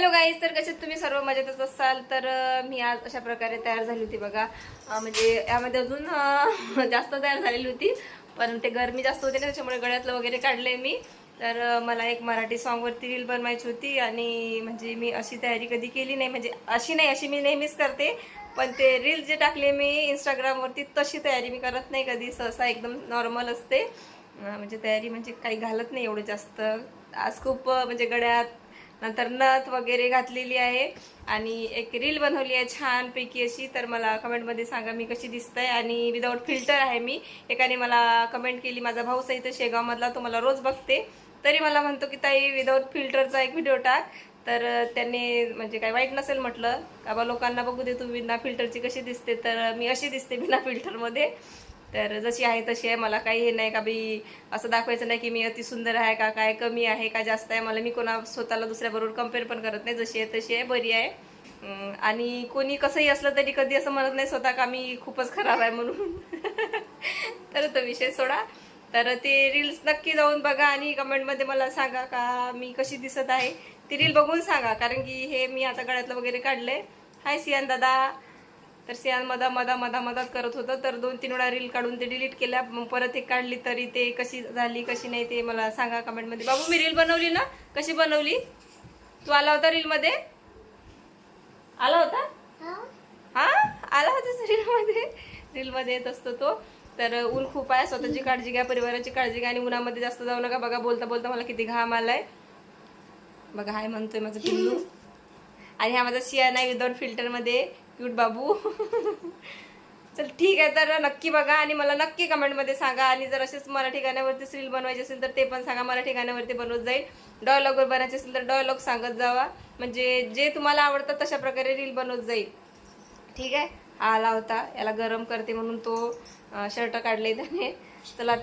Hello guys, तर कसे तुम्ही सर्व मजेतच असाल. तर मी आज अशा प्रकारे तयार झाली होती बघा. म्हणजे यामध्ये अजून जास्त तयार झालेली होती, पण ते गरमी जास्त होते ना, त्याच्यामुळे गळ्यातलं वगैरे काढलंय मी. तर मला एक मराठी सॉन्गवरती रील बनवायची होती आणि म्हणजे मी अशी तयारी कधी केली नाही. म्हणजे अशी नाही, अशी मी नेहमीच करते, पण ते रील जे टाकले मी इंस्टाग्रामवरती तशी तयारी मी करत नाही कधी. सहसा एकदम नॉर्मल असते. म्हणजे तयारी म्हणजे काही घालत नाही एवढं जास्त. आज खूप म्हणजे गळ्यात नंतर नथ वगैरे घातलेली आहे आणि एक रील बनवली आहे छानपैकी अशी. तर मला कमेंटमध्ये सांगा मी कशी दिसते. आणि विदाऊट फिल्टर आहे मी. एकाने मला कमेंट केली, माझा भाऊ सहित शेगावमधला, तो मला रोज बघते, तरी मला म्हणतो की ताई विदाऊट फिल्टरचा एक व्हिडिओ टाक. तर त्यांनी म्हणजे काही वाईट नसेल म्हटलं का बा, लोकांना बघू दे तू बिना फिल्टरची कशी दिसते. तर मी अशी दिसते बिना फिल्टरमध्ये. तर जशी आहे तशी आहे. मला काही हे नाही का बी असं दाखवायचं नाही की मी अति सुंदर आहे का, काय कमी आहे का जास्त आहे. मला मी कोणा स्वतःला दुसऱ्याबरोबर कम्पेअर पण करत नाही. जशी आहे तशी आहे, बरी आहे. आणि कोणी कसंही असलं तरी कधी असं म्हणत नाही स्वतः का मी खूपच खराब आहे म्हणून. तर तो विषय सोडा. तर ते रील्स नक्की जाऊन बघा आणि कमेंटमध्ये मला सांगा का मी कशी दिसत आहे. ती रील बघून सांगा, कारण की हे मी आता गळ्यातलं वगैरे काढलंय. हाय सियान दादा. तर सियान मधात करत होतं, तर 2-3 वेळा रील काढून ते डिलीट केल्या. मग परत एक काढली, तरी ते कशी झाली कशी नाही ते मला सांगा कमेंटमध्ये. बाबू, मी रील बनवली ना, कशी बनवली? तू आला होता रीलमध्ये? आला होता? हा, आला होता रीलमध्ये येत असतो तो. तर ऊन खूप आहे, स्वतःची काळजी घ्या, परिवाराची काळजी घ्या आणि उन्हामध्ये जास्त जाऊ नका. बघा, बोलता बोलता मला किती घाम आलाय बघा. हाय म्हणतोय माझं पिल्लू. आणि हा माझा सियान आहे विदाउट फिल्टरमध्ये, क्यूट बाबू. चल ठीक आहे, तर नक्की बघा आणि मला नक्की कमेंटमध्ये सांगा. आणि जर असेच मराठी गाण्यावरती रील बनवायची असेल तर ते पण सांगा. मराठी गाण्यावरती बनवत जाईल. डायलॉगवर बनायचे असेल तर डायलॉग सांगत जावा, म्हणजे जे तुम्हाला आवडतं तशा प्रकारे रील बनवत जाईल. ठीक आहे. हा आला होता, याला गरम करते म्हणून तो शर्ट काढले त्याने. चला.